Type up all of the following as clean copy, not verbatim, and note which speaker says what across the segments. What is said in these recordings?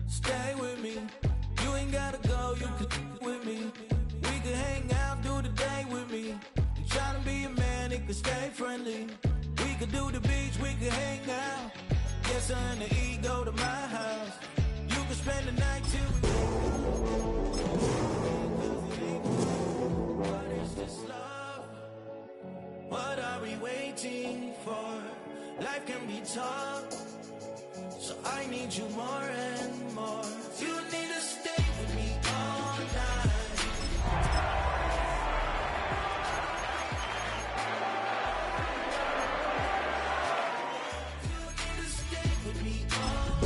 Speaker 1: Stay with me. You ain't gotta go, you can with me. We can hang out, do the day with me. I'm trying to be a man, it can stay friendly. We could do the beach, we could hang out. Get something to eat, go to my house. You can spend the night too. What is this love? What are we waiting for? Life can be tough, so I need you more and more. You need to stay with me all night. You need to stay with me all night.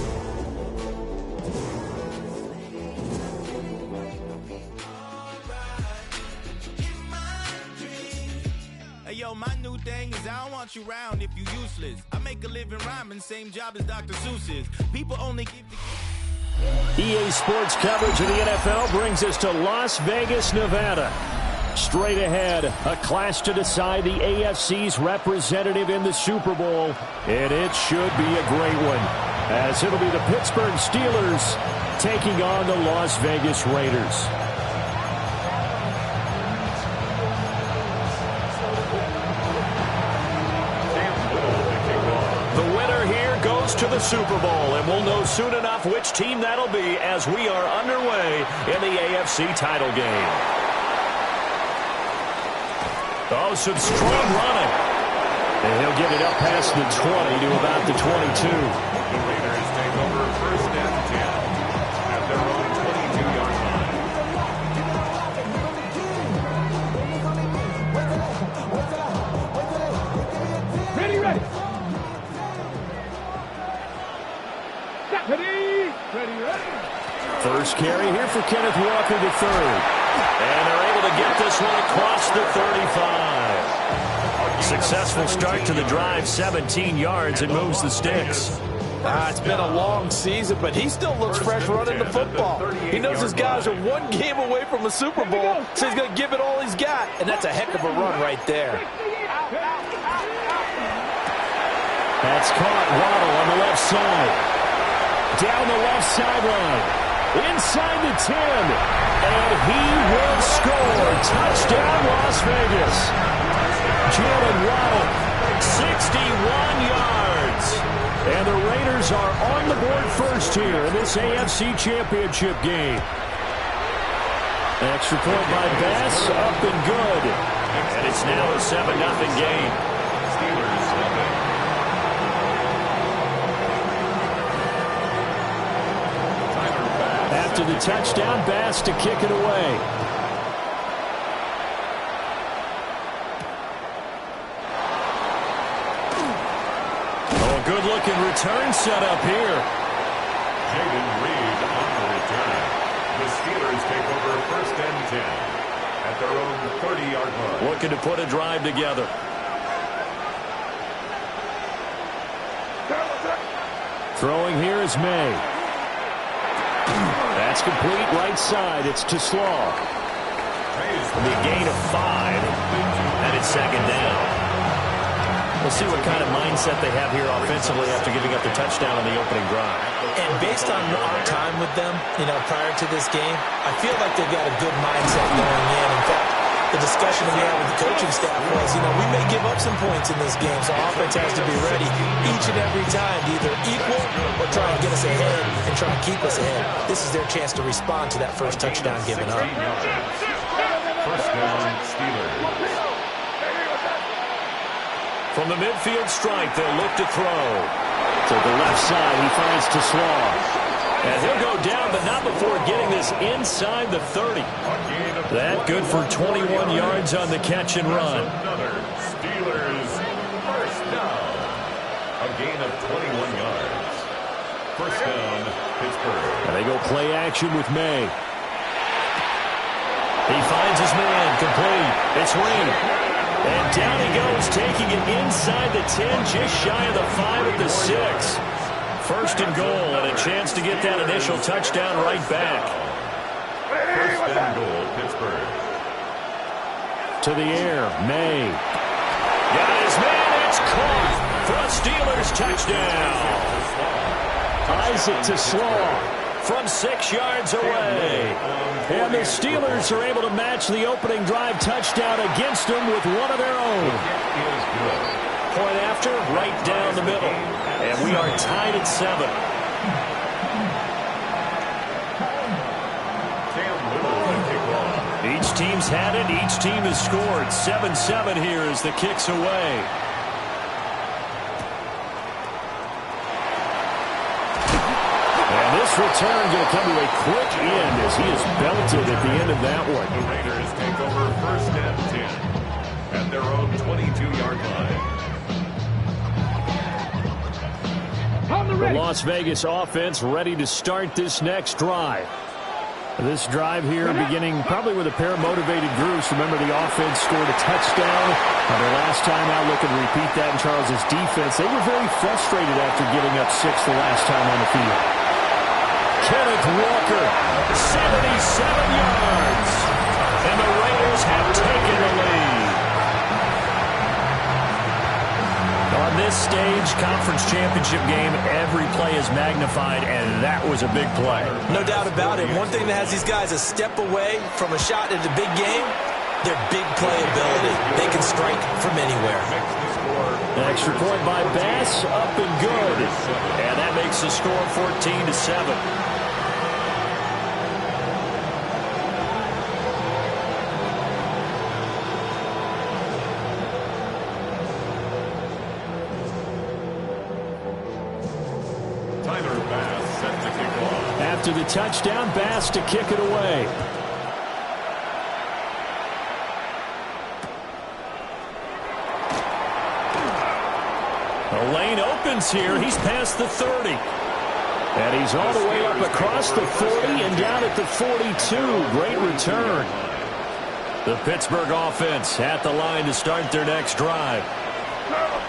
Speaker 1: Hey yo, my new thing is I don't want you around if you useless. I make a living rhyming, same job as Dr. Seuss's. People only give the...
Speaker 2: EA Sports coverage of the NFL brings us to Las Vegas, Nevada. Straight ahead, a clash to decide the AFC's representative in the Super Bowl. And it should be a great one, as it'll be the Pittsburgh Steelers taking on the Las Vegas Raiders. To the Super Bowl, and we'll know soon enough which team that'll be as we are underway in the AFC title game. Oh, some strong running. And he'll get it up past the 20 to about the 22.
Speaker 3: The Raiders take over first and 10 at their own 22-yard line.
Speaker 4: Ready.
Speaker 2: First carry here for Kenneth Walker III. And they're able to get this one across the 35. Successful start to the drive, 17 yards, and moves the sticks.
Speaker 5: It's been a long season, but he still looks fresh running the football. He knows his guys are one game away from a Super Bowl, so he's going to give it all he's got, and that's a heck of a run right there.
Speaker 2: That's caught. Waddle on the left side. Down the left sideline. Inside the 10. And he will score. Touchdown, Las Vegas. Jalen Waddle, 61 yards. And the Raiders are on the board first here in this AFC Championship game. Extra point by Bass, up and good. And it's now a 7-0 game.
Speaker 3: Steelers have it.
Speaker 2: After the touchdown, Bass to kick it away. Oh, a good-looking return set up here.
Speaker 3: Jaden Reed on the return. The Steelers take over first and 10 at their own 30-yard line.
Speaker 2: Looking to put a drive together. Throwing here is May. That's complete right side. It's to Slaw. The gain of 5, and it's second down. We'll see what kind of mindset they have here offensively after giving up the touchdown on the opening drive.
Speaker 5: And based on our time with them, prior to this game, I feel like they've got a good mindset going in. In fact, the discussion we had with the coaching staff was, we may give up some points in this game, so offense has to be ready each and every time to either equal or try and get us ahead and try and keep us ahead. This is their chance to respond to that first touchdown given up.
Speaker 3: First down, Steelers.
Speaker 2: From the midfield strike, they'll look to throw. To the left side, he finds to Slaw. And he'll go down, but not before getting this inside the 30. That good for 21 yards on the catch and run.
Speaker 3: Steelers first down. A gain of 21 yards. First down, Pittsburgh.
Speaker 2: And they go play action with May. He finds his man, complete. It's Reed. And down he goes, taking it inside the 10, just shy of the 5 at the 6. First and goal, and a chance to get that initial touchdown right back.
Speaker 3: First and goal, Pittsburgh.
Speaker 2: To the air, May. Got his man, it's caught for a Steelers touchdown. Eyes it to Slaw from 6 yards away. And the Steelers are able to match the opening drive touchdown against them with one of their own. Point after, right down the middle. And we are tied at 7. Each team's had it. Each team has scored. 7-7 here as the kick's away. And this return going to come to a quick end as he is belted at the end of that one.
Speaker 3: The Raiders take over 1st and 10 at their own 22-yard line.
Speaker 2: The Las Vegas offense ready to start this next drive. This drive here beginning probably with a pair of motivated groups. Remember, the offense scored a touchdown on their last time out. Looking to repeat that in Charles's defense. They were very frustrated after giving up 6 the last time on the field. Kenneth Walker, 77 yards. And the Raiders have taken the lead. On this stage, conference championship game, every play is magnified, and that was a big play.
Speaker 5: No doubt about it. One thing that has these guys a step away from a shot at the big game, their big play ability. They can strike from anywhere.
Speaker 2: An extra point by Bass, up and good. And that makes the score 14-7. After the touchdown, Bass to kick it away. The lane opens here. He's past the 30. And he's all the way up across the 40 and down at the 42. Great return. The Pittsburgh offense at the line to start their next drive.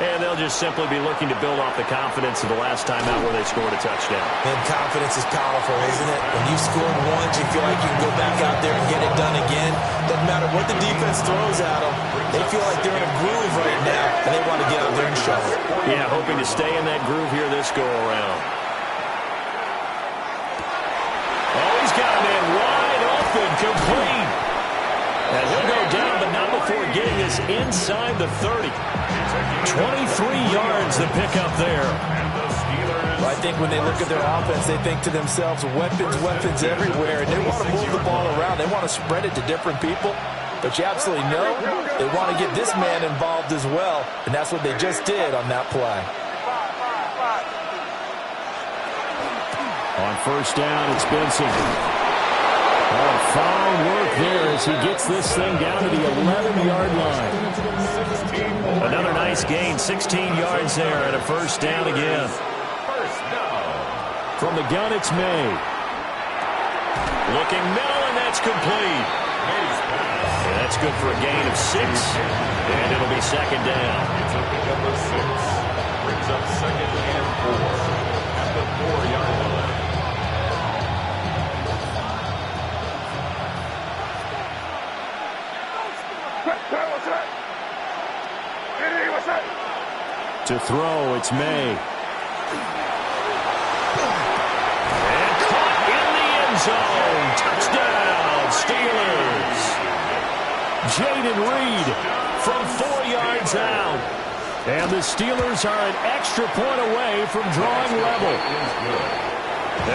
Speaker 2: And they'll just simply be looking to build off the confidence of the last time out where they scored a touchdown.
Speaker 5: And confidence is powerful, isn't it? When you've scored once, you feel like you can go back out there and get it done again. Doesn't matter what the defense throws at them. They feel like they're in a groove right now, and they want to get out there and show it.
Speaker 2: Yeah, hoping to stay in that groove here this go-around. Oh, he's got a man wide open, complete. And he'll go down, but not before getting this inside the 30. 23 yards the pickup there.
Speaker 5: Well, I think when they look at their offense, they think to themselves, weapons everywhere, and they want to move the ball around. They want to spread it to different people. But you absolutely know they want to get this man involved as well, and that's what they just did on that play.
Speaker 2: On 1st down, it's Benson. Oh, fine work there as he gets this thing down to the 11-yard line. Another nice gain, 16 yards there, and a 1st down again. From the gun, it's May. Looking middle, and that's complete. And that's good for a gain of 6, and it'll be 2nd down.
Speaker 3: It's up to number 6. Brings up 2nd and 4 at the 4-yard line.
Speaker 2: To throw, it's May. And caught in the end zone. Touchdown, Steelers. Jaden Reed from 4 yards out. And the Steelers are an extra point away from drawing level.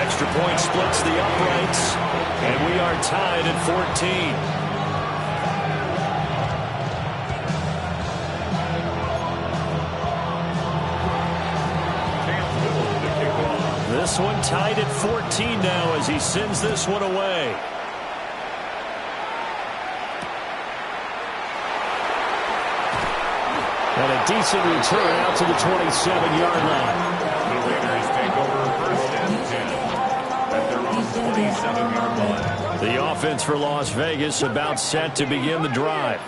Speaker 2: Extra point splits the uprights, and we are tied at 14. This one tied at 14 now as he sends this one away. And a decent return out to the 27-yard line.
Speaker 3: The Raiders take over 1st and 10 at their own 27-yard line.
Speaker 2: The offense for Las Vegas about set to begin the drive.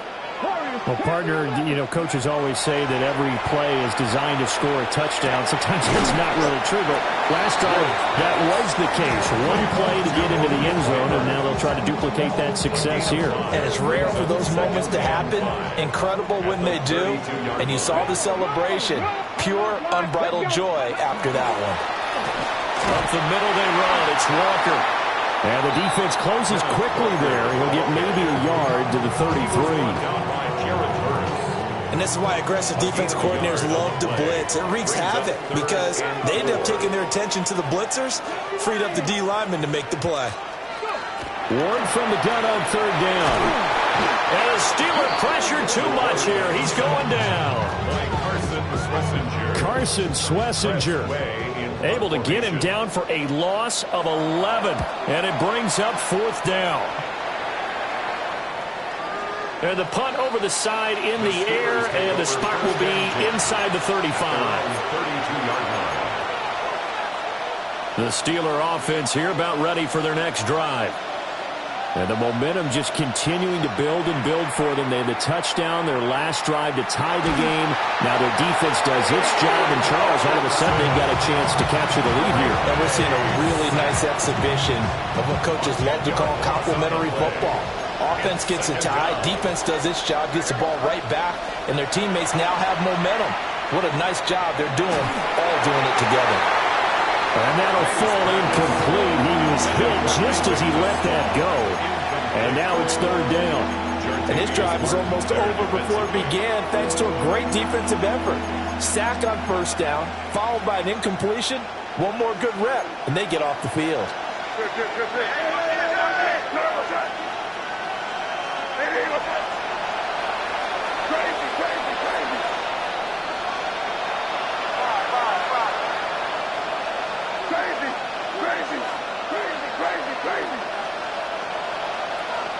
Speaker 2: Well, partner, you know, coaches always say that every play is designed to score a touchdown. Sometimes that's not really true, but last drive that was the case. One play to get into the end zone, and now they'll try to duplicate that success here.
Speaker 5: And it's rare for those moments to happen. Incredible when they do. And you saw the celebration. Pure, unbridled joy after that one.
Speaker 2: Up the middle they run. It's Walker. And the defense closes quickly there. He'll get maybe a yard to the 33.
Speaker 5: And this is why aggressive defense coordinators love to blitz. It wreaks havoc because they end up taking their attention to the blitzers, freed up the D lineman to make the play.
Speaker 2: Ward from the gun on third down. And the Steeler pressure too much here. He's going down. Carson Schlesinger able to get him down for a loss of 11. And it brings up fourth down. And the punt over the side in the air, and the spot will be inside the 35. The Steeler offense here about ready for their next drive. And the momentum just continuing to build and build for them. They had the touchdown, their last drive to tie the game. Now their defense does its job, and Charles, all of a sudden, they've got a chance to capture the lead here.
Speaker 5: And we're seeing a really nice exhibition of what coaches love to call complementary football. Offense gets a tie, defense does its job, gets the ball right back, and their teammates now have momentum. What a nice job they're doing, all doing it together.
Speaker 2: And that'll fall incomplete. He was hit just as he let that go. And now it's third down.
Speaker 5: And his drive is almost over before it began, thanks to a great defensive effort. Sack on first down, followed by an incompletion, one more good rep, and they get off the field.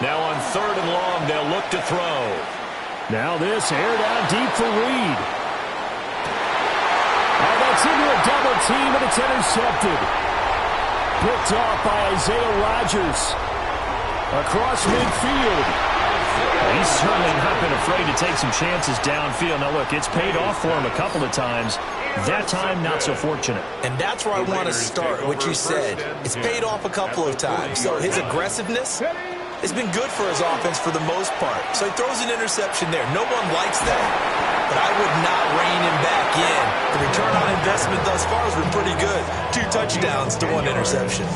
Speaker 2: Now on third and long, they'll look to throw. Now this aired out deep for Reed. And that's into a double team, and it's intercepted. Picked off by Isaiah Rodgers. Across midfield. He's certainly not been afraid to take some chances downfield. Now look, it's paid off for him a couple of times. That time, not so fortunate.
Speaker 5: And that's where I want to start, what you said. It's paid off a couple of times. So his aggressiveness has been good for his offense for the most part. So he throws an interception there. No one likes that, but I would not rein him back in. The return on investment thus far has been pretty good. 2 touchdowns to 1 interception.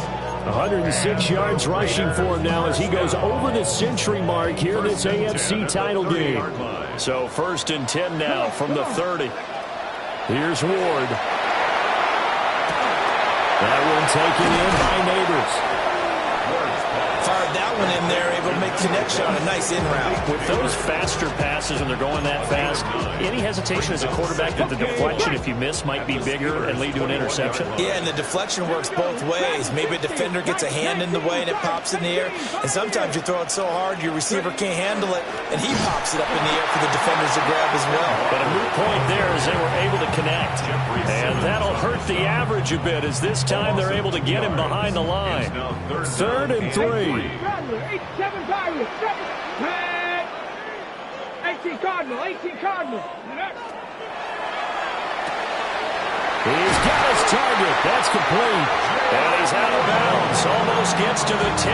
Speaker 2: 106 yards rushing for him now as he goes over the century mark here in this AFC title game. So 1st and 10 now from the 30. Here's Ward. That one taken in by Neighbors.
Speaker 5: Fired that one in there, able to make connection on a nice in route.
Speaker 2: With those faster passes when they're going that fast, any hesitation as a quarterback that the deflection, if you miss, might be bigger and lead to an interception?
Speaker 5: Yeah, and the deflection works both ways. Maybe a defender gets a hand in the way and it pops in the air, and sometimes you throw it so hard your receiver can't handle it, and he pops it up in the air for the defenders to grab as well.
Speaker 2: But a moot point there as they were able to connect. And that'll hurt the average a bit as this time they're able to get him behind the line. 3rd and 3.
Speaker 4: 18 Cardinal, 18 Cardinal.
Speaker 2: He's got his target. That's complete. And he's out of bounds. Almost gets to the 10.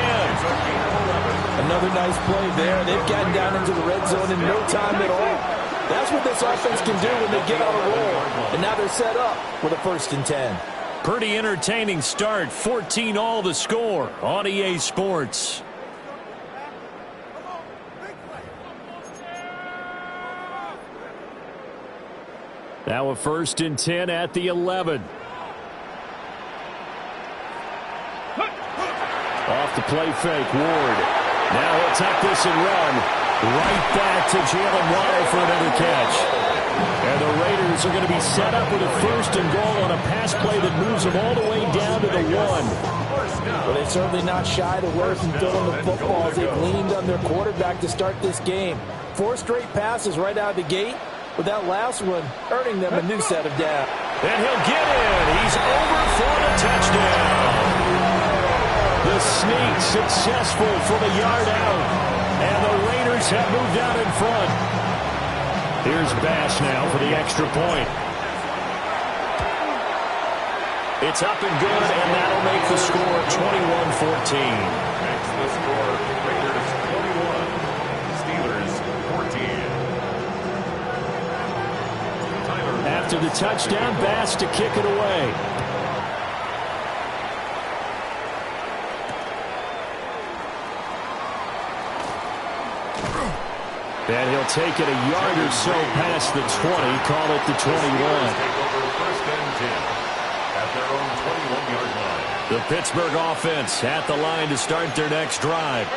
Speaker 5: Another nice play there. They've gotten down into the red zone in no time at all. That's what this offense can do when they get on a roll. And now they're set up with a 1st and 10.
Speaker 2: Pretty entertaining start. 14 all the score on EA Sports. Now a 1st and 10 at the 11. Off the play fake, Ward. Now he'll tuck this and run. Right back to Jalen Waddle for another catch. And the Raiders are going to be set up with a 1st and goal on a pass play that moves them all the way down to the 1.
Speaker 5: Well, they've certainly not shied away from throwing the football as they've leaned on their quarterback to start this game. 4 straight passes right out of the gate, with that last one earning them a new set of downs.
Speaker 2: And he'll get in. He's over for the touchdown. The sneak successful from a yard out. And the Raiders have moved out in front. Here's Bass now for the extra point. It's up and good, and that'll make the score 21-14.
Speaker 3: Makes the score Raiders 21, Steelers 14.
Speaker 2: After the touchdown, Bass to kick it away. And he'll take it a yard or so past the 20, call it the 21.
Speaker 3: Take over first and 10 at their own 21-yard line.
Speaker 2: The Pittsburgh offense at the line to start their next drive.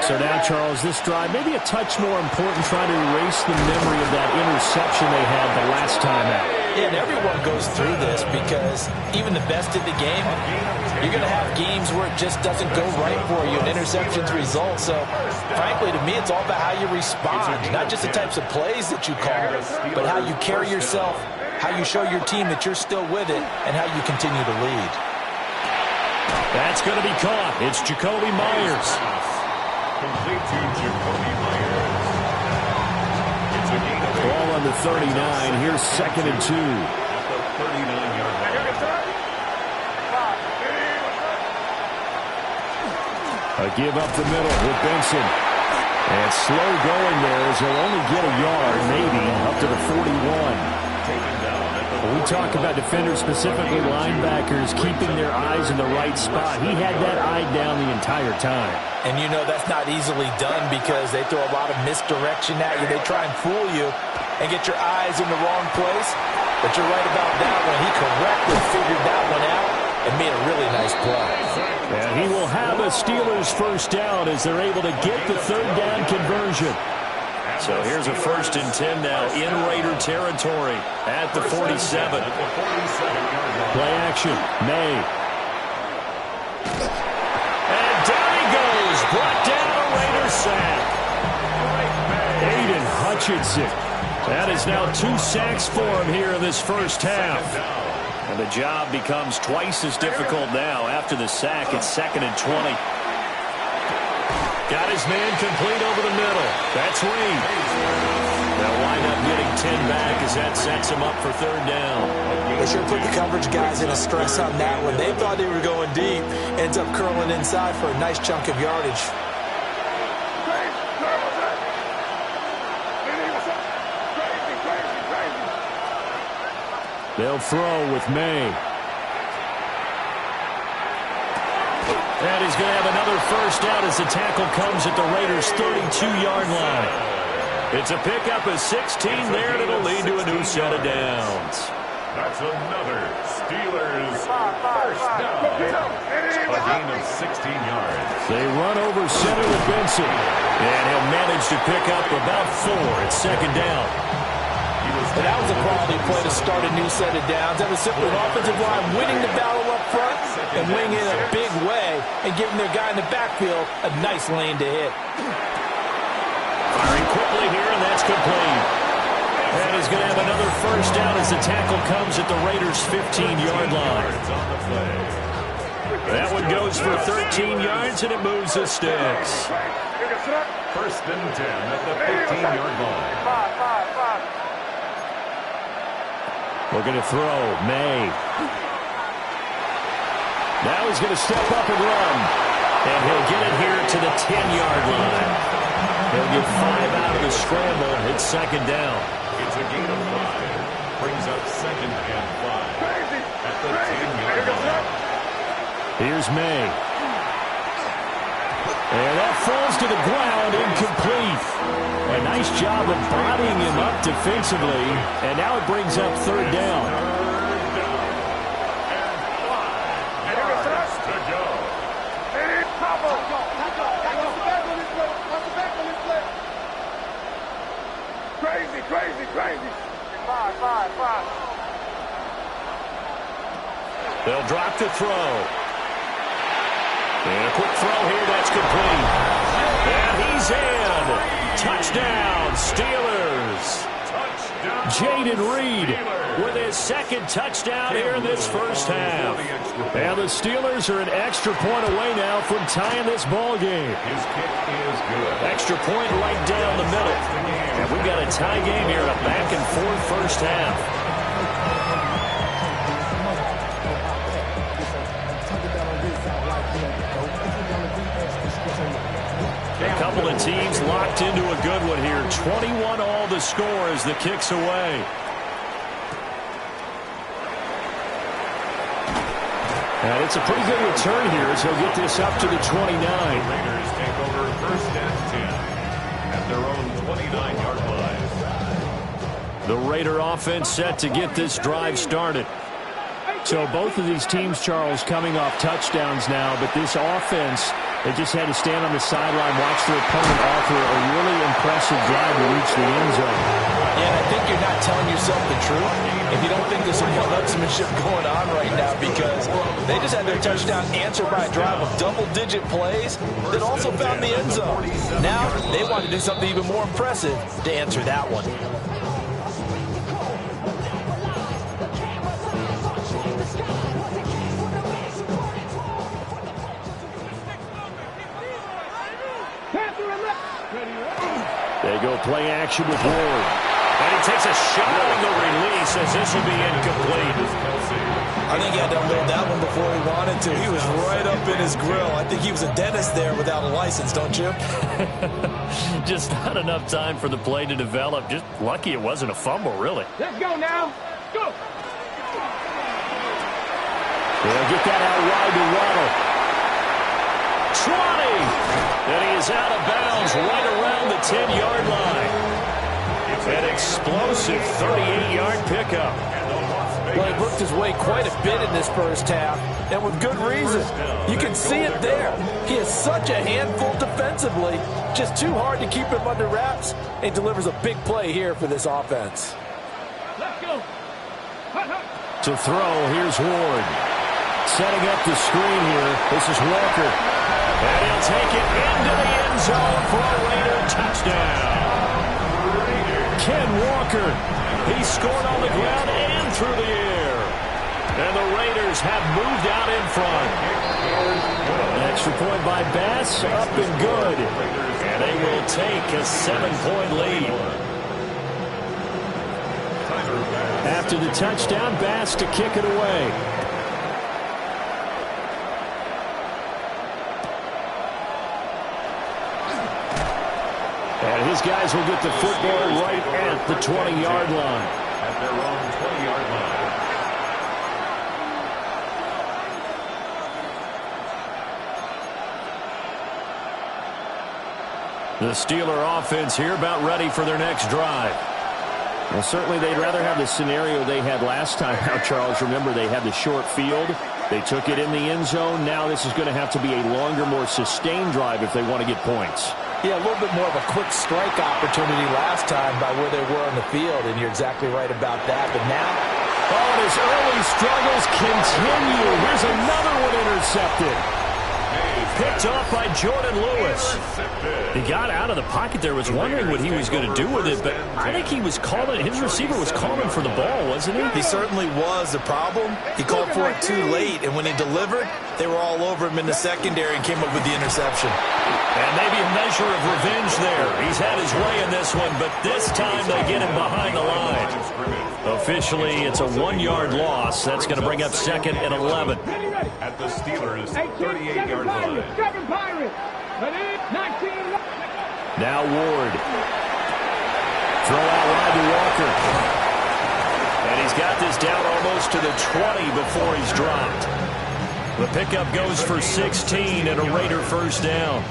Speaker 2: So now, Charles, this drive maybe a touch more important, trying to erase the memory of that interception they had the last time out.
Speaker 5: Yeah, and everyone goes through this because even the best in the game, you're going to have games where it just doesn't go right for you, and interceptions result. So, frankly, to me, it's all about how you respond, not just the types of plays that you call, but how you carry yourself, how you show your team that you're still with it, and how you continue to lead.
Speaker 2: That's going to be caught. It's Jacoby Myers.
Speaker 3: Complete to Jacoby Myers. It's a gain of 8.
Speaker 2: Ball on the 39. Here's 2nd and 2.
Speaker 3: At the 39-yard line.
Speaker 2: A give up the middle with Benson. And slow going there as he'll only get a yard, maybe, up to the 41.
Speaker 3: Taken down at the
Speaker 2: When we talk about defenders, specifically linebackers, keeping their eyes in the right spot, he had that eye down the entire time.
Speaker 5: And you know that's not easily done because they throw a lot of misdirection at you. They try and fool you and get your eyes in the wrong place. But you're right about that one. He correctly figured that one out and made a really nice play.
Speaker 2: And he will have a Steelers first down as they're able to get the 3rd down conversion. So here's a 1st and 10 now in Raider territory at the 47. Play action. May. And down he goes. Brought down a Raider sack. Aiden Hutchinson. That is now 2 sacks for him here in this first half. And the job becomes twice as difficult now after the sack. It's 2nd and 20. Got his man complete over the middle. That's Reed. They'll wind up getting 10 back as that sets him up for 3rd down.
Speaker 5: They sure put the coverage guys in a stress on that one. They thought they were going deep. Ends up curling inside for a nice chunk of yardage.
Speaker 2: They'll throw with May. And he's going to have another first down as the tackle comes at the Raiders' 32-yard line. It's a pickup of 16 there, and it'll lead to a new set of downs.
Speaker 3: That's another Steelers first down. A gain of 16 yards.
Speaker 2: They run over center with Benson. And he'll manage to pick up about 4 at 2nd down.
Speaker 5: And that was a quality play to start a new set of downs. That was simply an offensive line winning the battle up front and winning it a big way and giving their guy in the backfield a nice lane to hit.
Speaker 2: Firing quickly here, and that's complete. And he's going to have another first down as the tackle comes at the Raiders' 15-yard line. That one goes for 13 yards, and it moves the sticks.
Speaker 3: 1st and 10 at the 15-yard line.
Speaker 2: Looking to throw. May. Now he's going to step up and run. And he'll get it here to the 10-yard line. He'll get 5 out of the scramble. It's 2nd down.
Speaker 3: It's a gain of 5. Brings up 2nd and 5 at the 10-yard line.
Speaker 2: Here's May. And that falls to the ground, incomplete. A nice job of bodying him up defensively. And now it brings up 3rd down.
Speaker 4: Crazy. Five.
Speaker 2: They'll drop to throw. And a quick throw here, that's complete. And he's in. Touchdown, Steelers. Jaden Reed with his 2nd touchdown here in this first half. And the Steelers are an extra point away now from tying this ball game.
Speaker 3: His kick is good.
Speaker 2: Extra point right down the middle. And we've got a tie game here, a back-and-forth first half. A couple of teams locked into a good one here. 21 all the score as the kick's away. And it's a pretty good return here as he'll get this up to the 29.
Speaker 3: The Raiders take over 1st and 10. at their own 29-yard line.
Speaker 2: The Raider offense set to get this drive started. So both of these teams, Charles, coming off touchdowns now, but this offense, they just had to stand on the sideline, watch their opponent offer a really impressive drive to reach the end zone.
Speaker 5: Yeah, and I think you're not telling yourself the truth if you don't think there's some one-upsmanship going on right now, because they just had their touchdown answered by a drive of double-digit plays that also found the end zone. Now they want to do something even more impressive to answer that one.
Speaker 2: They go play action with Ward. And he takes a shot on the release as this will be incomplete.
Speaker 5: I think he had to unload that one before he wanted to. He was right up in his grill. I think he was a dentist there without a license, don't you?
Speaker 2: Just not enough time for the play to develop. Just lucky it wasn't a fumble, really.
Speaker 4: Let's go now. Go.
Speaker 2: They'll get that out wide to Waddle. 20! And he is out of bounds right around the 10-yard line. An explosive 38-yard pickup.
Speaker 5: Well, he worked his way quite a bit in this first half, and with good reason. You can see it there. He is such a handful defensively. Just too hard to keep him under wraps, and he delivers a big play here for this offense.
Speaker 4: Let's go.
Speaker 2: To throw, here's Ward. Setting up the screen here. This is Walker. And he'll take it into the end zone for a Raider touchdown. Ken Walker. He scored on the ground and through the air. And the Raiders have moved out in front. An extra point by Bass, up and good. And they will take a 7-point lead. After the touchdown, Bass to kick it away. And his guys will get the football right at the 20-yard line.
Speaker 3: At their own 20-yard line.
Speaker 2: The Steeler offense here about ready for their next drive. Well, certainly they'd rather have the scenario they had last time out, Charles. Remember, they had the short field. They took it in the end zone. Now this is going to have to be a longer, more sustained drive if they want to get points.
Speaker 5: Yeah, a little bit more of a quick strike opportunity last time by where they were on the field, and you're exactly right about that. But now,
Speaker 2: oh, his early struggles continue. Here's another one intercepted. Picked off by Jordan Lewis. He got out of the pocket there, was wondering what he was going to do with it, but I think he was calling, his receiver was calling for the ball, wasn't he?
Speaker 5: He certainly was. The problem, he called for it too late, and when he delivered, they were all over him in the secondary and came up with the interception.
Speaker 2: And maybe a measure of revenge there. He's had his way in this one, but this time they get him behind the line. Officially, it's a 1-yard loss. That's going to bring up 2nd and 11.
Speaker 3: At the Steelers' 38-yard line.
Speaker 2: Now Ward. Throw out wide to Walker. And he's got this down almost to the 20 before he's dropped. The pickup goes for 16 and a Raider first down.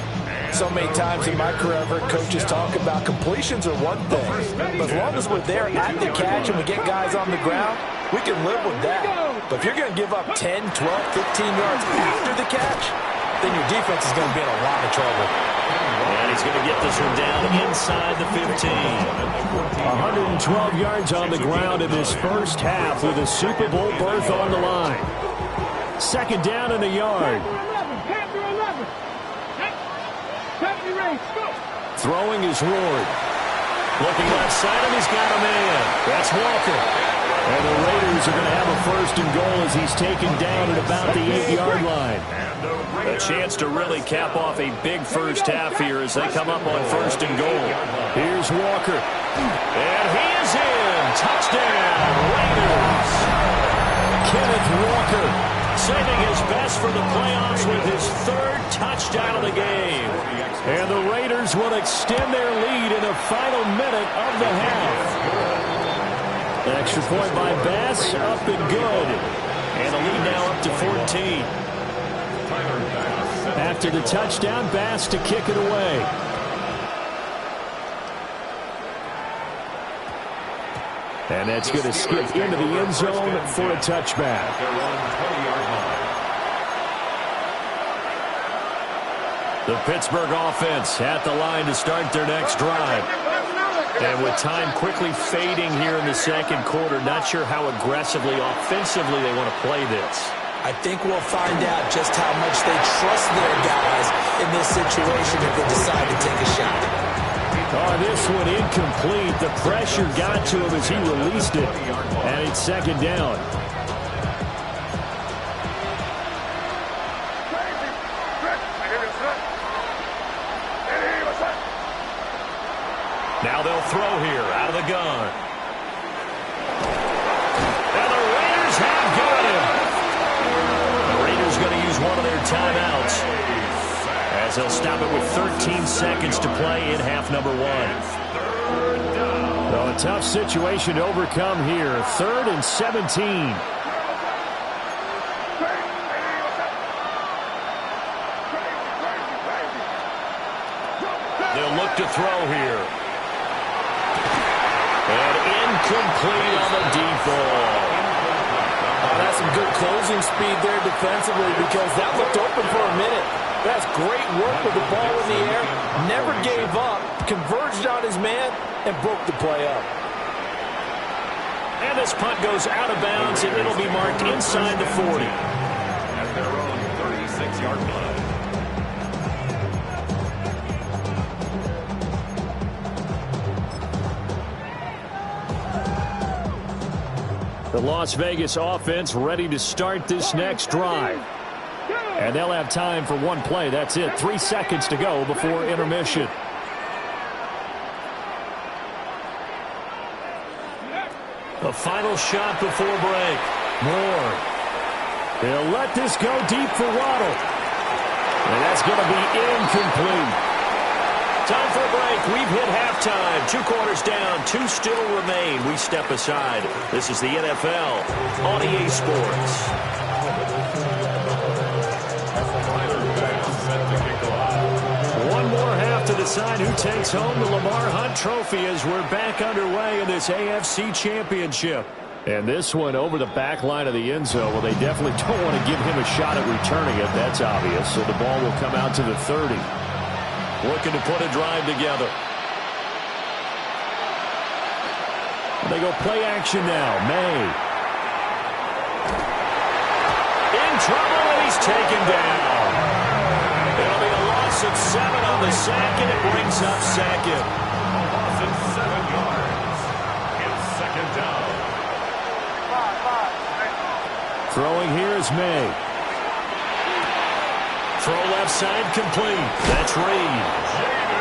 Speaker 5: So many times in my career, I've heard coaches talk about completions are one thing. But as long as we're there at the catch and we get guys on the ground, we can live with that. But if you're going to give up 10, 12, 15 yards after the catch, then your defense is going to be in a lot of trouble.
Speaker 2: And he's going to get this one down inside the 15. 112 yards on the ground in this first half with a Super Bowl berth on the line. 2nd down and a yard. Throwing is Ward. Looking left side, and he's got a man. That's Walker. And the Raiders are going to have a 1st and goal as he's taken down at about the 8-yard line. A chance to really cap off a big first half here as they come up on 1st and goal. Here's Walker. And he is in. Touchdown, Raiders. Kenneth Walker saving his best for the playoffs with his 3rd touchdown of the game. And the Raiders will extend their lead in the final minute of the half. An extra point by Bass, up and good. And the lead now up to 14. After the touchdown, Bass to kick it away. And that's going to skip into the end zone for a touchback.
Speaker 3: Their own 20-yard line.
Speaker 2: The Pittsburgh offense at the line to start their next drive. And with time quickly fading here in the second quarter, not sure how aggressively, offensively they want to play this.
Speaker 5: I think we'll find out just how much they trust their guys in this situation if they decide to take a shot.
Speaker 2: Oh, this one incomplete. The pressure got to him as he released it. And it's second down. Now they'll throw here out of the gun. And the Raiders have got him. The Raiders going to use one of their timeouts, as they'll stop it with 13 seconds to play in half number one. So a tough situation to overcome here. 3rd and 17. They'll look to throw here. And incomplete on the deep ball.
Speaker 5: That's some good closing speed there defensively, because that looked open for a minute. That's great work with the ball in the air. Never gave up, converged on his man, and broke the play up.
Speaker 2: And this punt goes out of bounds, and it'll be marked inside the 40.
Speaker 3: At their own 36-yard line.
Speaker 2: The Las Vegas offense ready to start this next drive. And they'll have time for one play. That's it. 3 seconds to go before intermission. The final shot before break. Moore. They'll let this go deep for Waddle. And that's going to be incomplete. Time for a break. We've hit halftime. 2 quarters down. 2 still remain. We step aside. This is the NFL on EA Sports. One more half to decide who takes home the Lamar Hunt Trophy as we're back underway in this AFC Championship. And this one over the back line of the end zone. Well, they definitely don't want to give him a shot at returning it. That's obvious. So the ball will come out to the 30. Looking to put a drive together. They go play action now. May. In trouble, and he's taken down. It'll be a loss of 7 on the sack, and it brings up second.
Speaker 3: Loss of 7 yards. It's second down.
Speaker 2: Throwing here is May. Throw left side complete. That's Reed.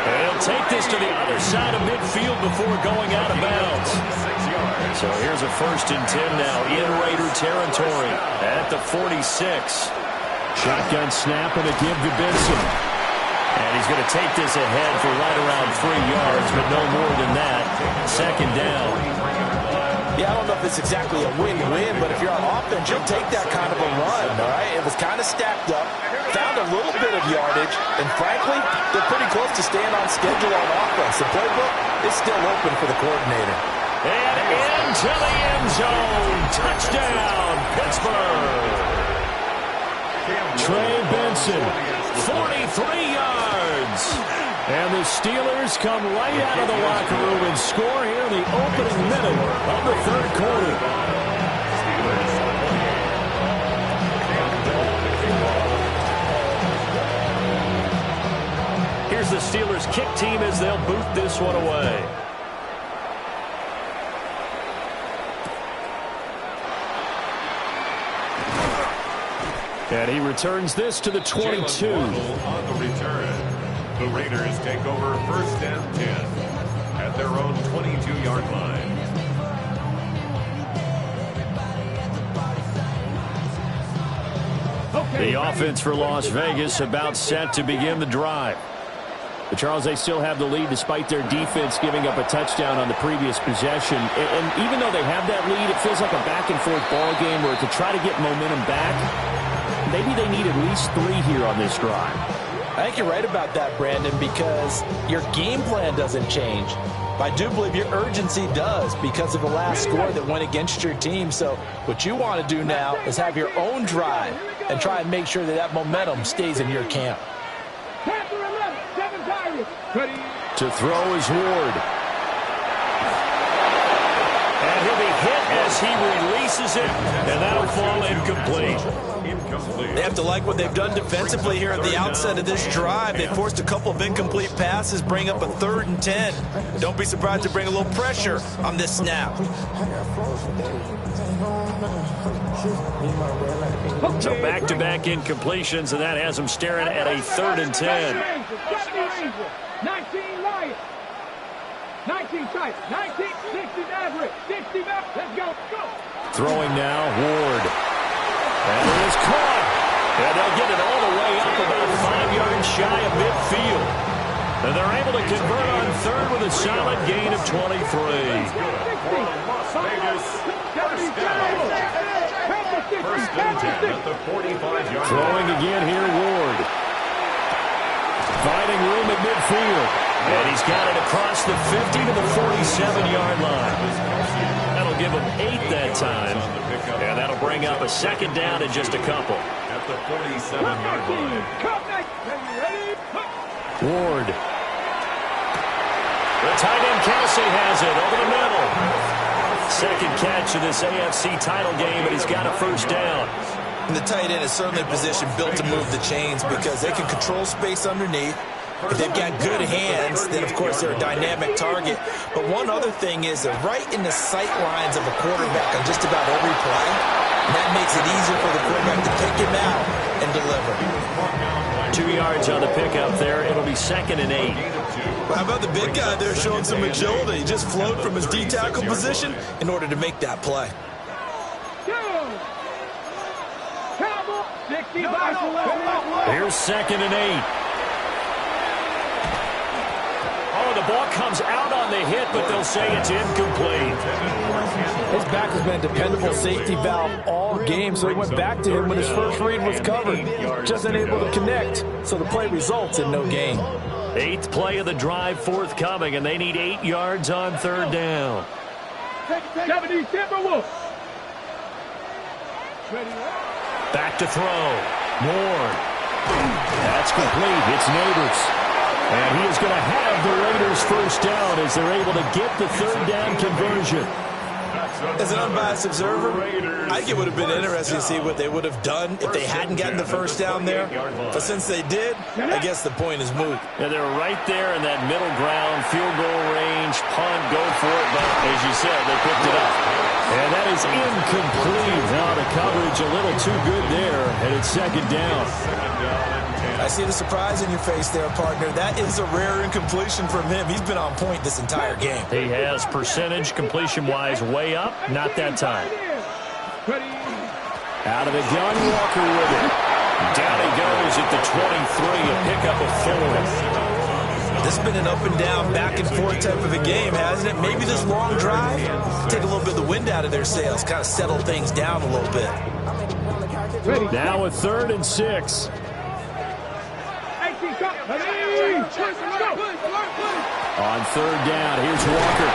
Speaker 2: And he'll take this to the other side of midfield before going out of bounds. So here's a 1st and 10 now in Raider territory at the 46. Shotgun snap and a give to Benson. And he's going to take this ahead for right around 3 yards, but no more than that. Second down.
Speaker 5: Yeah, I don't know if it's exactly a win-win, but if you're on offense, you'll take that kind of a run, all right? It was kind of stacked up, found a little bit of yardage, and frankly, they're pretty close to staying on schedule on offense. The playbook is still open for the coordinator.
Speaker 2: And into the end zone. Touchdown, Pittsburgh. Trey Benson, 43 yards. And the Steelers come right out of the locker room and score here in the opening minute of the 3rd quarter. Here's the Steelers kick team as they'll boot this one away. And he returns this to the 22.
Speaker 3: On the return. The Raiders take over 1st and 10 at their own 22-yard line.
Speaker 2: The offense for Las Vegas about set to begin the drive. But Charles, they still have the lead despite their defense giving up a touchdown on the previous possession. And even though they have that lead, it feels like a back-and-forth ball game where to try to get momentum back, maybe they need at least 3 here on this drive.
Speaker 5: I think you're right about that, Brandon, because your game plan doesn't change. But I do believe your urgency does because of the last score that went against your team. So what you want to do now is have your own drive and try and make sure that that momentum stays in your camp.
Speaker 2: To throw is Ward. And he'll be hit as he releases it, and that'll fall incomplete.
Speaker 5: They have to like what they've done defensively here at the outset of this drive. They forced a couple of incomplete passes, bring up a 3rd and 10. Don't be surprised to bring a little pressure on this snap.
Speaker 2: So back-to-back incompletions, and that has them staring at a 3rd and 10.
Speaker 4: 19 Lions. 19 tight. 19, 60 average. 60 back. Let's go. Go.
Speaker 2: Throwing now, Ward. And it is caught. And they'll get it all the way up about 5 yards shy of midfield. And they're able to convert on 3rd with a solid gain of 23.
Speaker 3: First and 10 at the 45-yard line.
Speaker 2: Throwing again here, Ward. Finding room at midfield. And he's got it across the 50 to the 47-yard line. That'll give him 8 that time. And that'll bring up a 2nd down in just a couple.
Speaker 3: At the 47-yard line.
Speaker 2: Ward. The tight end Kelsey has it over the middle. 2nd catch of this AFC title game, and he's got a 1st down.
Speaker 5: And the tight end is certainly a position built to move the chains because they can control space underneath. If they've got good hands, then, of course, they're a dynamic target. But one other thing is they're right in the sight lines of a quarterback on just about every play. And that makes it easier for the quarterback to pick him out and deliver.
Speaker 2: 2 yards on the pickup there. It'll be 2nd and 8.
Speaker 5: Well, how about the big guy there showing some agility? He just flowed from his D-tackle position in order to make that play.
Speaker 2: Here's 2nd and 8. Oh, the ball comes out on the hit, but they'll say it's incomplete.
Speaker 5: His back has been a dependable safety valve all game, so he went back to him when his first read was covered. Just unable to connect, so the play results in no gain.
Speaker 2: 8th play of the drive forthcoming, and they need 8 yards on 3rd down.
Speaker 4: 70 Timberwolves.
Speaker 2: Back to throw. Ward. That's complete. It's Neighbors. And he is going to have the Raiders' 1st down as they're able to get the 3rd down conversion.
Speaker 5: As an unbiased observer, I think it would have been interesting to see what they would have done if they hadn't gotten the 1st down there. But since they did, I guess the point is moot.
Speaker 2: Yeah, they were right there in that middle ground, field goal range, punt, go for it. But as you said, they picked it up. And that is incomplete. Now the coverage a little too good there, and it's 2nd down.
Speaker 5: I see the surprise in your face there, partner. That is a rare incompletion from him. He's been on point this entire game.
Speaker 2: He has percentage completion-wise way up. Not that time. Out of the gun, Walker with it. Down he goes at the 23, a pickup of 4.
Speaker 5: This has been an up and down, back and forth type of a game, hasn't it? Maybe this long drive, take a little bit of the wind out of their sails, kind of settle things down a little bit.
Speaker 2: Now a 3rd and 6. On 3rd down, here's Walker.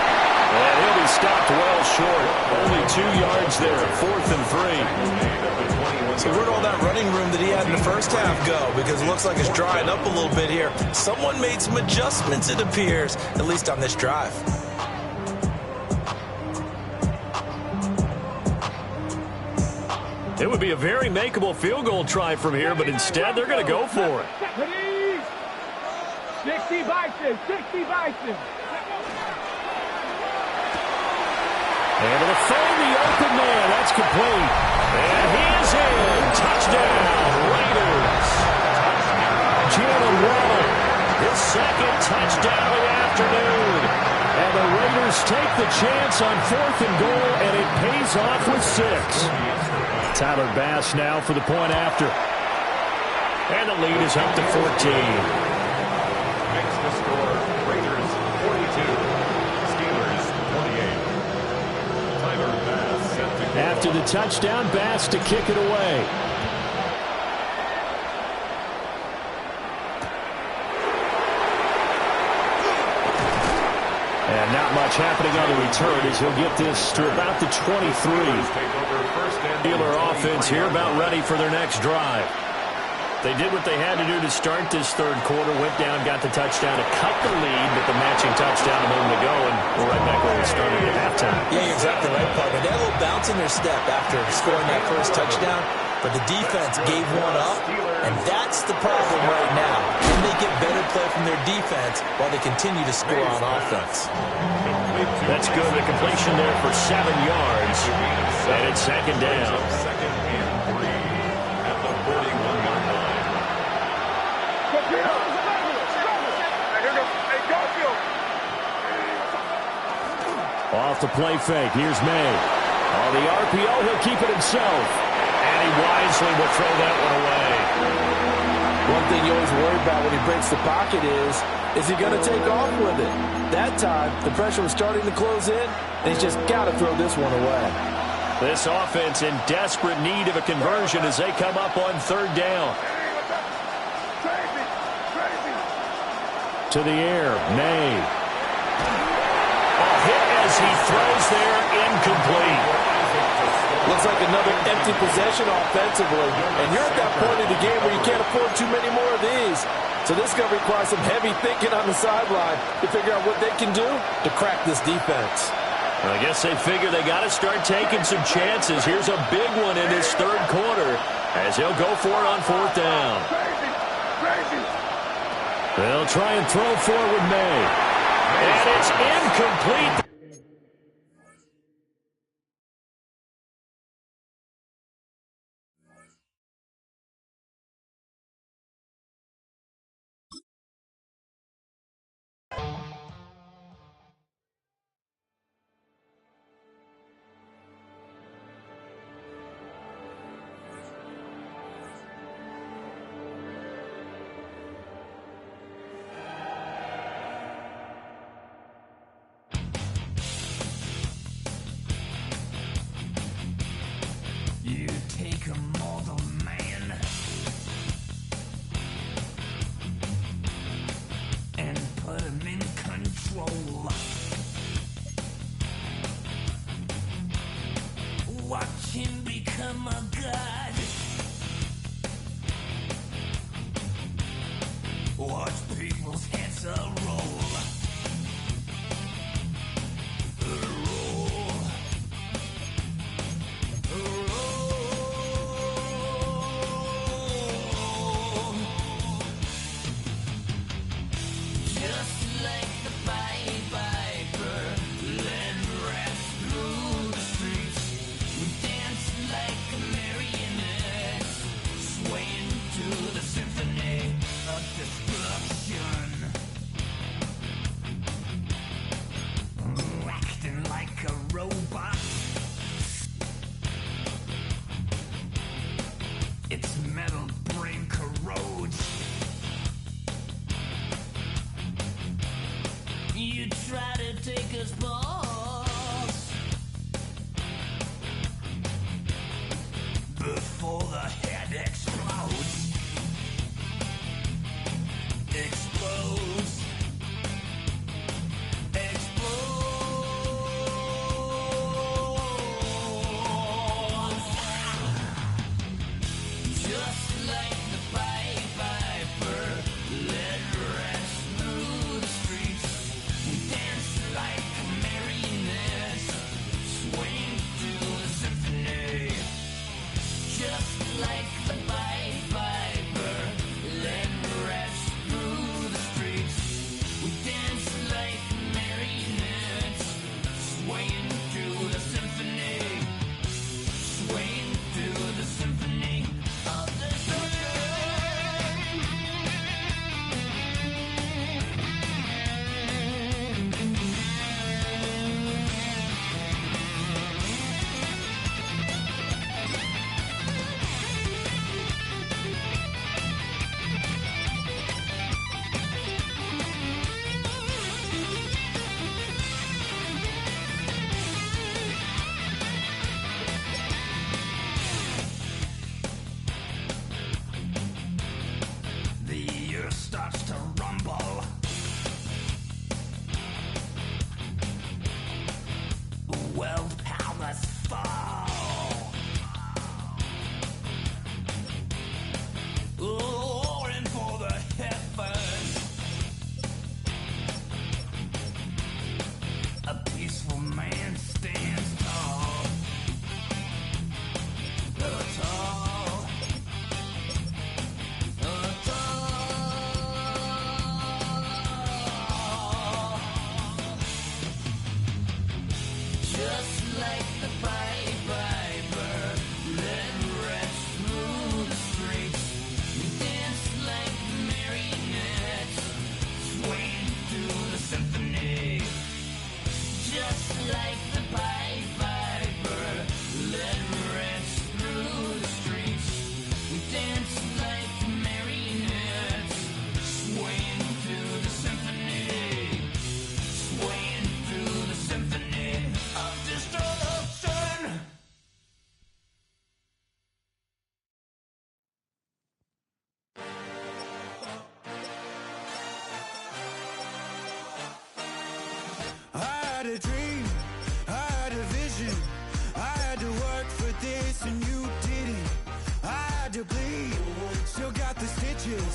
Speaker 2: And he'll be stopped well short. Only 2 yards there, 4th and 3.
Speaker 5: So where'd all that running room that he had in the first half go? Because it looks like it's drying up a little bit here. Someone made some adjustments, it appears, at least on this drive.
Speaker 2: It would be a very makeable field goal try from here, but instead they're going to go for it.
Speaker 4: 60 Bison, 60 Bison.
Speaker 2: Able to find the open man. That's complete. And he is in. Touchdown, Raiders. Jalen Waddle, his 2nd touchdown of the afternoon. And the Raiders take the chance on 4th and goal, and it pays off with 6. Tyler Bass now for the point after. And the lead is up to 14.
Speaker 3: Makes the score Raiders 42, Steelers 28. Tyler Bass set to go.
Speaker 2: After the touchdown, Bass to kick it away. And not much happening on the return as he'll get this to about the 23. Steeler offense here about ready for their next drive. They did what they had to do to start this third quarter, went down, got the touchdown to cut the lead, but the matching touchdown a moment ago, and we're right back where we started at halftime.
Speaker 5: Yeah, you're exactly right, partner. They had a little bounce in their step after scoring that first touchdown, but the defense gave one up, and that's the problem right now. Can they get better play from their defense while they continue to score on offense?
Speaker 2: That's good. The completion there for 7 yards, and it's second down.
Speaker 3: Second and 3 at the 41-yard line.
Speaker 2: Off the play fake. Here's May. On the RPO, he'll keep it himself. And he wisely will throw that one away.
Speaker 6: One thing you always worry about when he breaks the pocket is he going to take off with it? That time, the pressure was starting to close in, and he's just got to throw this one away.
Speaker 2: This offense in desperate need of a conversion as they come up on third down. To the air, May. A hit as he throws there, incomplete.
Speaker 6: Looks like another empty possession offensively, and you're at that point in the game where you can't afford too many more of these. So this is going to require some heavy thinking on the sideline to figure out what they can do to crack this defense.
Speaker 2: Well, I guess they figure they got to start taking some chances. Here's a big one in this third quarter as he'll go for it on fourth down. They'll try and throw forward May. And it's incomplete.
Speaker 1: You take a mortal man and put him in control. Watch him become a god. Watch people's heads roll.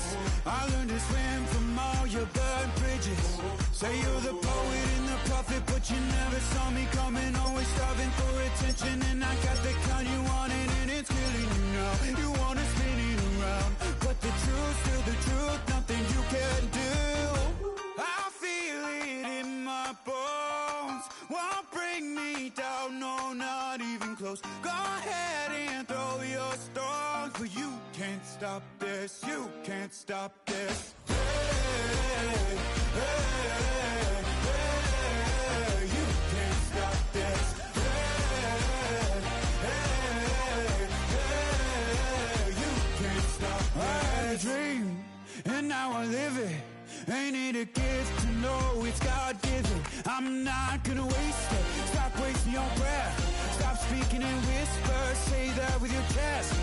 Speaker 1: this. I learned to swim from all your burnt bridges. Say you're the poet and the prophet, but you never saw me coming. Always starving for attention, and I got the kind you wanted, and it's killing you now. You wanna spin it around, but the truth's still the truth. Nothing you can do. I feel it in my bones. Won't bring me down, no, not even close. Go ahead and throw your stones, but you can't stop this. You can't stop this. Hey, hey, hey, you can't stop this. Hey, hey, hey, you can't stop this. I had a dream, and now I live it. Ain't it a gift to know it's God-given? I'm not gonna waste it. Stop wasting your breath. Stop speaking in whispers. Say that with your chest.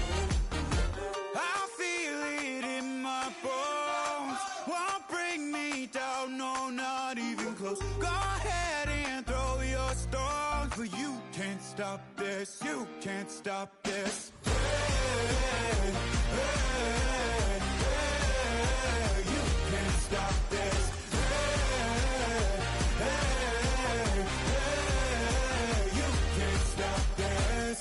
Speaker 1: I feel it in my bones. Won't bring me down, no, not even close. Go ahead and throw your stones, but you can't stop this. You can't stop this. Hey, hey, hey, you can't stop this. Hey, hey, hey, you can't stop this.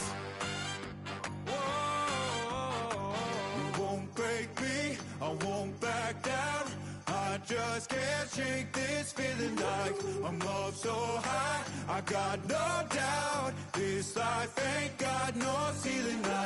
Speaker 1: Whoa, you won't break me, I won't back down. I just can't shake this feeling like I'm up so high. I got no doubt, this life ain't got no ceiling. I